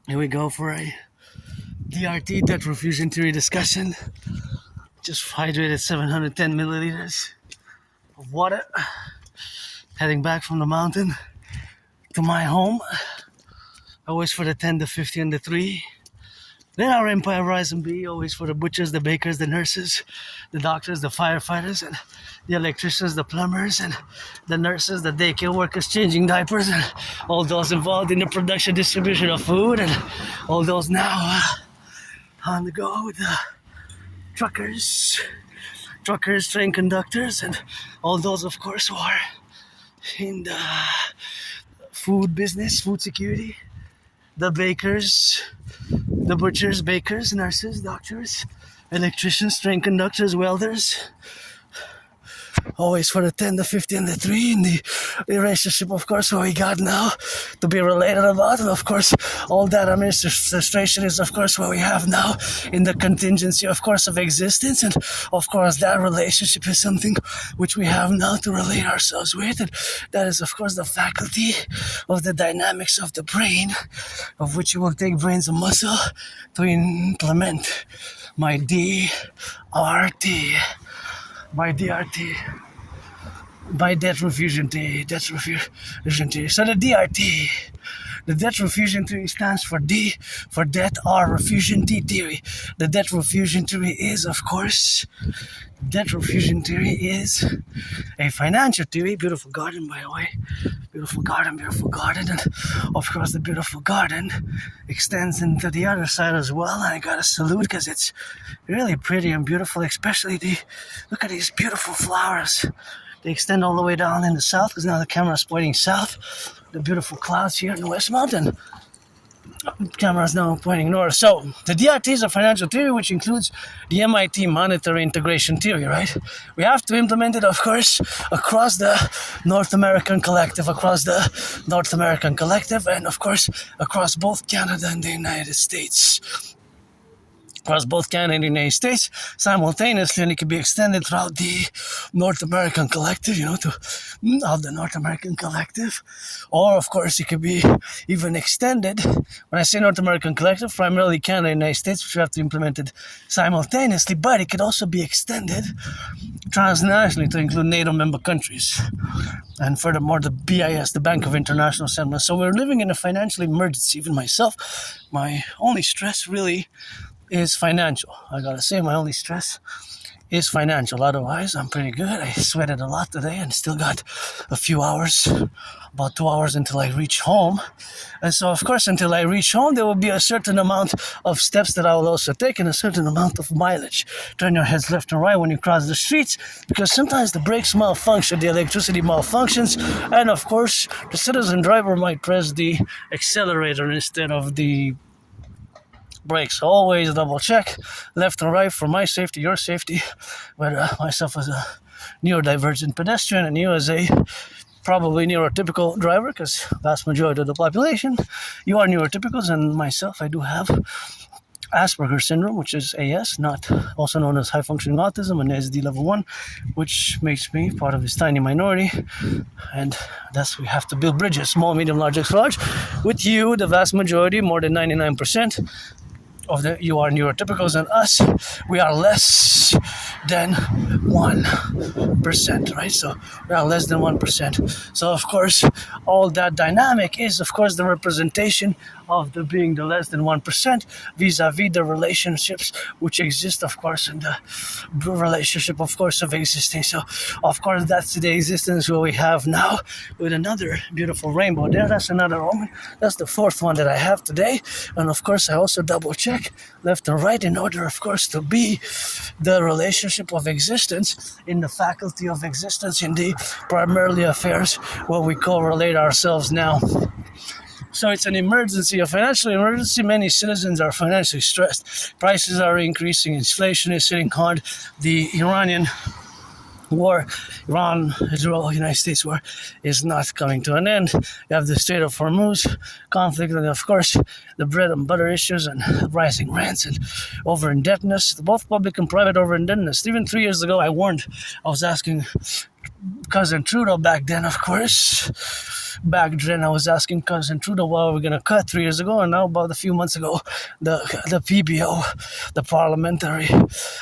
Here we go for a DRT, debt refusion theory discussion. Just hydrated 710 milliliters of water. Heading back from the mountain to my home. Always for the 10, the 50, and the 3. Then our Empire Rise and B, always for the butchers, the bakers, the nurses, the doctors, the firefighters, and the electricians, the plumbers, and the nurses, the daycare workers changing diapers, and all those involved in the production, distribution of food, and all those now on the go with the truckers, train conductors, and all those, of course, who are in the food business, food security, the bakers, the butchers, bakers, nurses, doctors, electricians, train conductors, welders, always for the 10, the 50, and the 3 in the relationship, of course, what we got now to be related about. And of course, all that administration is, of course, what we have now in the contingency, of course, of existence. And of course, that relationship is something which we have now to relate ourselves with. And that is, of course, the faculty of the dynamics of the brain, of which it will take brains and muscle to implement my DRT. By DRT, by debt refusion theory, So the DRT, the debt refusion theory stands for D for debt R refusion T theory. The debt refusion theory is, of course, debt refusion theory is a financial theory. Beautiful garden, by the way. Beautiful garden. And of course, the beautiful garden extends into the other side as well. And I gotta salute because it's really pretty and beautiful, especially look at these beautiful flowers. They extend all the way down in the south because now the camera is pointing south. The beautiful clouds here in the West Mountain. The camera is now pointing north. So the DRT is a financial theory which includes the MIT monetary integration theory, right? We have to implement it, of course, across the North American collective, and of course across both Canada and the United States. Across both Canada and the United States simultaneously, and it can be extended throughout the North American collective, to all the North American collective. Or, of course, it could be even extended. When I say North American collective, primarily Canada and the United States, which we have to implement it simultaneously, but it could also be extended transnationally to include NATO member countries. And furthermore, the BIS, the Bank of International Settlements. So we're living in a financial emergency. Even myself, my only stress really is financial. I gotta say, my only stress is financial. Otherwise, I'm pretty good. I sweated a lot today and still got a few hours, about 2 hours until I reach home. And so, of course, until I reach home, there will be a certain amount of steps that I will also take and a certain amount of mileage. Turn your heads left and right when you cross the streets, because sometimes the brakes malfunction, the electricity malfunctions, and of course, the citizen driver might press the accelerator instead of the brakes. Always double check left and right for my safety, your safety, whether myself as a neurodivergent pedestrian and you as a probably neurotypical driver, because vast majority of the population, you are neurotypicals, and myself, I do have Asperger's syndrome, which is AS, not also known as high functioning autism, and ASD level 1, which makes me part of this tiny minority. And thus we have to build bridges, small, medium, large, extra large, with you, the vast majority, more than 99% you are neurotypicals, and us, we are less than 1%, right? So we are less than 1%. So of course, all that dynamic is, of course, the representation of the being the less than 1% vis-a-vis the relationships which exist, of course, in the relationship, of course, of existing. So, of course, that's the existence what we have now with another beautiful rainbow there. That's another one. That's the fourth one that I have today. And, of course, I also double check left and right in order, of course, to be the relationship of existence in the faculty of existence in the primarily affairs what we correlate ourselves now. So it's an emergency, a financial emergency. Many citizens are financially stressed. Prices are increasing. Inflation is hitting hard. The Iranian war, Israel, United States war, is not coming to an end. You have the Strait of Hormuz conflict, and of course, the bread and butter issues and rising rents and over-indebtedness, both public and private over-indebtedness. Even 3 years ago, I was asking Cousin Trudeau back then, of course, back then I was asking Cousin Trudeau what we're going to cut 3 years ago, and now about a few months ago, the PBO, the Parliamentary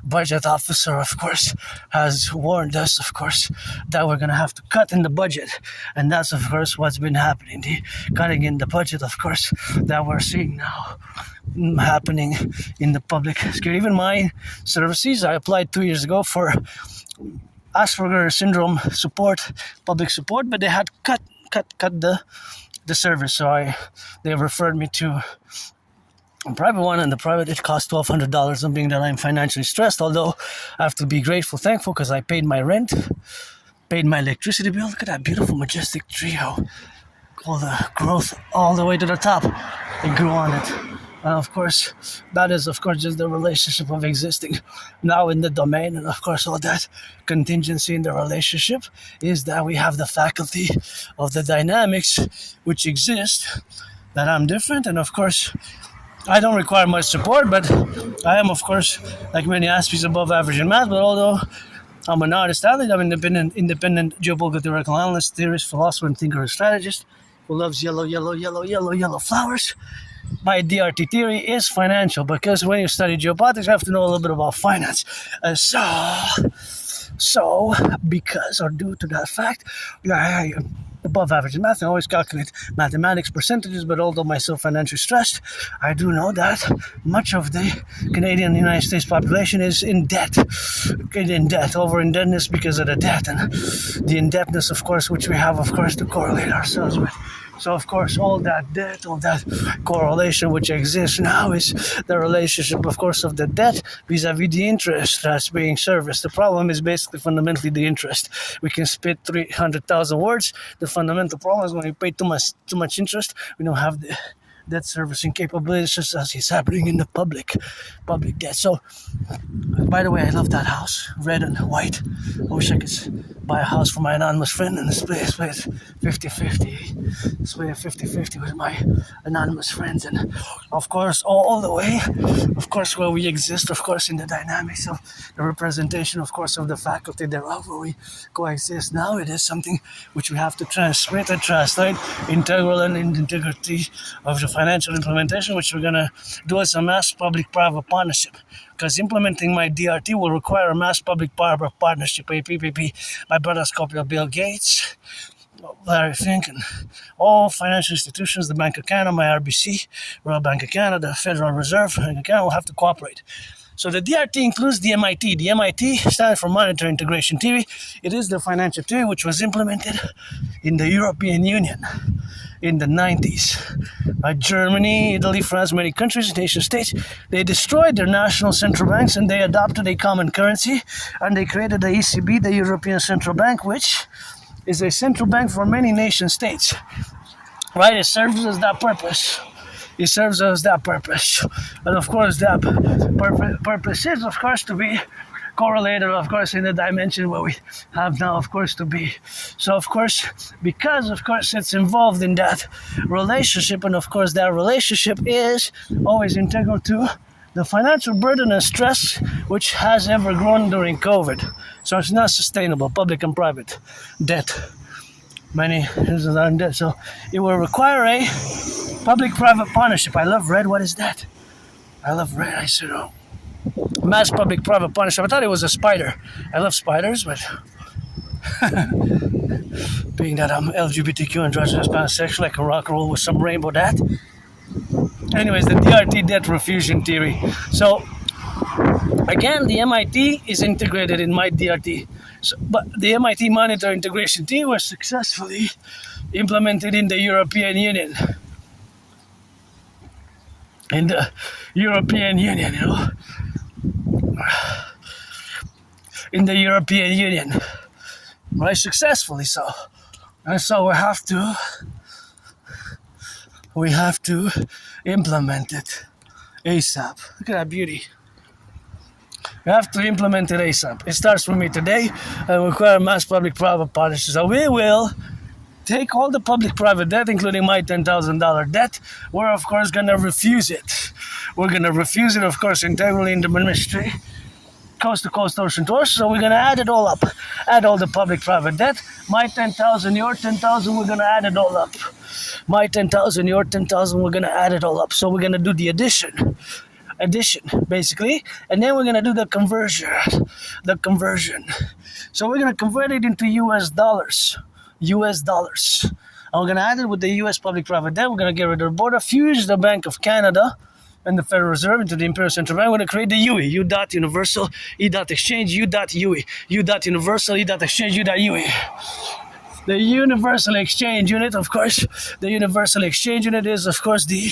Budget Officer, of course, has warned us, of course, that we're going to have to cut in the budget. And that's, of course, what's been happening. The cutting in the budget, of course, that we're seeing now happening in the public sector. Even my services, I applied 2 years ago for Asperger syndrome support, public support, but they had cut the service. So they referred me to a private one, and the private, it cost $1,200. And being that I'm financially stressed, although I have to be grateful, thankful, because I paid my rent, paid my electricity bill. Look at that beautiful, majestic tree, how all the growth all the way to the top, it grew on it. And of course, that is, of course, just the relationship of existing now in the domain. And of course, all that contingency in the relationship is that we have the faculty of the dynamics which exist, that I'm different. And of course, I don't require much support, but I am, of course, like many aspects, above average in math. But although I'm an artist athlete, I'm an independent geopolitical theoretical analyst, theorist, philosopher, and thinker and strategist who loves yellow flowers. My DRT theory is financial, because when you study geopolitics, you have to know a little bit about finance. So, because or due to that fact, I above average in math, I always calculate mathematics percentages, but although myself financially stressed, I do know that much of the Canadian United States population is in debt, over indebtedness because of the debt, and the indebtedness, of course, which we have, of course, to correlate ourselves with. So, of course, all that debt, all that correlation which exists now is the relationship, of course, of the debt vis-a-vis the interest that's being serviced. The problem is basically fundamentally the interest. We can spit 300,000 words. The fundamental problem is when we pay too much interest, we don't have the debt servicing capabilities, just as is happening in the public debt. So, by the way, I love that house, red and white. I wish I could buy a house for my anonymous friend and split 50-50. Split 50-50 with my anonymous friends. And of course, all the way, of course, where we exist, of course, in the dynamics of the representation, of course, of the faculty thereof, where we coexist now, it is something which we have to transmit and translate integral and integrity of the financial implementation, which we're going to do as a mass public-private partnership. Because implementing my DRT will require a mass public-private partnership, a PPP. My brother's copy of Bill Gates, Larry Fink, and all financial institutions, the Bank of Canada, my RBC, Royal Bank of Canada, the Federal Reserve, Bank of Canada, will have to cooperate. So the DRT includes the MIT. The MIT stands for Monetary Integration Theory. It is the financial theory which was implemented in the European Union in the 90s. Germany, Italy, France, many countries, nation states, they destroyed their national central banks and they adopted a common currency, and they created the ECB, the European Central Bank, which is a central bank for many nation states. Right? It serves as that purpose. It serves as that purpose. And of course, that purpose is, of course, to be correlated, of course, in the dimension where we have now, of course, to be. So, of course, because, of course, it's involved in that relationship, and of course, that relationship is always integral to the financial burden and stress which has ever grown during COVID. So it's not sustainable, public and private debt. Many is in debt. So it will require a public-private partnership. I love red. What is that? I love red. I said, oh. Mass public-private partnership. I thought it was a spider. I love spiders, but being that I'm LGBTQ and pansexual, I can rock and roll with some rainbow that. Anyways, the DRT debt refusion theory. So, again, the MIT is integrated in my DRT. So, but the MIT Monetary Integration Theory was successfully implemented in the European Union. In the European Union, you know. In the European Union. Right, successfully so. And so we have to implement it ASAP. Look at that beauty. We have to implement it ASAP. It starts with me today and require mass public-private partnership. So we will take all the public-private debt, including my $10,000 debt. We're, of course, going to refuse it. We're going to refuse it, of course, integrally in the ministry. Coast to coast, ocean to ocean. So we're going to add it all up. Add all the public-private debt. My 10,000, your 10,000, we're gonna add it all up. My 10,000, your 10,000, we're gonna add it all up. So we're gonna do the addition basically, and then we're gonna do the conversion. So we're gonna convert it into US dollars, and we're gonna add it with the US public-private debt. We're gonna get rid of the border, fuse the Bank of Canada and the Federal Reserve into the Imperial Central Bank. We're going to create the UE, U dot universal, E dot exchange, U dot UE, U dot universal, E dot exchange, U dot UE. The universal exchange unit, of course, the universal exchange unit is, of course, the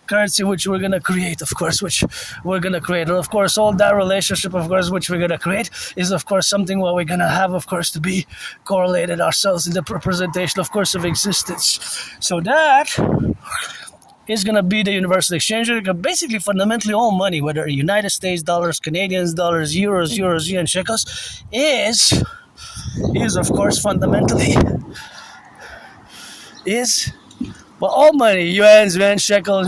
currency which we're going to create, of course, which we're going to create. And of course, all that relationship, of course, which we're going to create is, of course, something what we're going to have, of course, to be correlated ourselves in the representation, of course, of existence. So that is going to be the universal exchange rate. Basically, fundamentally, all money, whether United States dollars, Canadian dollars, euros, yen, shekels, is of course fundamentally all money, yuans, shekels,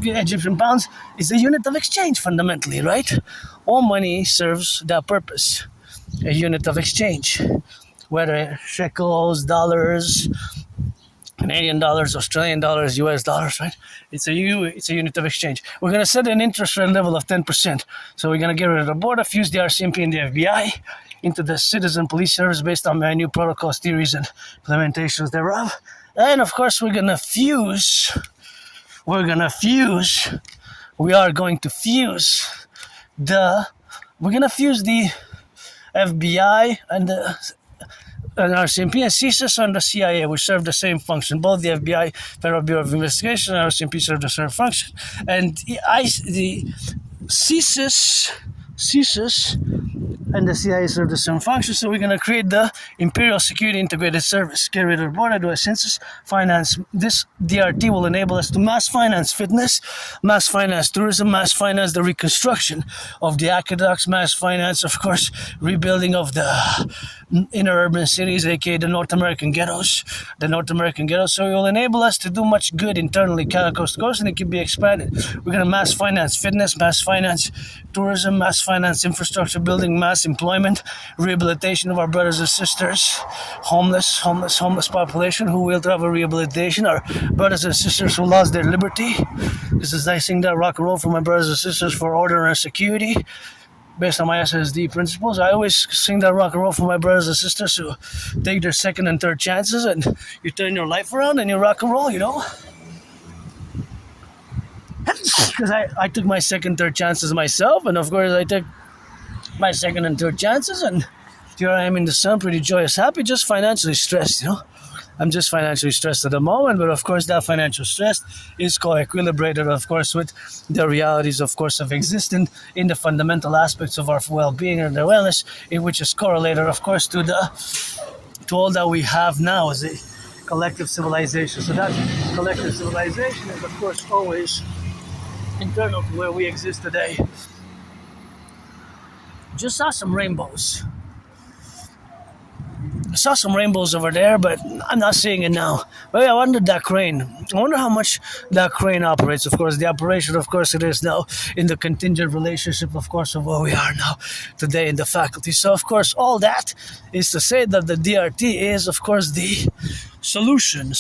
Egyptian pounds, is a unit of exchange fundamentally, right? All money serves that purpose, a unit of exchange, whether shekels, dollars, Canadian dollars, Australian dollars, US dollars, right? It's a unit of exchange. We're going to set an interest rate level of 10%. So we're going to get rid of the border, fuse the RCMP and the FBI into the Citizen Police Service based on my new protocols, theories, and implementations thereof. And of course, we are going to fuse the FBI and the RCMP and CSIS and the CIA, which serve the same function. Both the FBI, Federal Bureau of Investigation, and RCMP serve the same function. And the CSIS and the CIA serve the same function. So we're going to create the Imperial Security Integrated Service. Get rid of the border, do a census, finance. This DRT will enable us to mass finance fitness, mass finance tourism, mass finance the reconstruction of the aqueducts, mass finance, of course, rebuilding of the inner urban cities, aka the North American ghettos. So it will enable us to do much good internally, coast to coast, and it can be expanded. We're going to mass finance fitness, mass finance tourism, mass finance infrastructure building, mass employment, rehabilitation of our brothers and sisters, homeless population who will have a rehabilitation, our brothers and sisters who lost their liberty. This is I sing that rock and roll for my brothers and sisters for order and security. Based on my SSD principles, I always sing that rock and roll for my brothers and sisters who take their second and third chances, and you turn your life around and you rock and roll, because I took my second, third chances myself, and of course I took my second and third chances, and here I am in the sun, pretty joyous, happy, just financially stressed, I'm just financially stressed at the moment, but of course that financial stress is co-equilibrated, of course, with the realities, of course, of existing in the fundamental aspects of our well-being and their wellness, in which is correlated, of course, to all that we have now as a collective civilization. So that collective civilization is, of course, always internal to where we exist today. Just saw some rainbows. I saw some rainbows over there, but I'm not seeing it now. But I wonder that crane. I wonder how much that crane operates. Of course, the operation, of course, it is now in the contingent relationship, of course, of where we are now today in the faculty. So, of course, all that is to say that the DRT is, of course, the solution.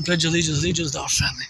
Pledge allegiance to our family.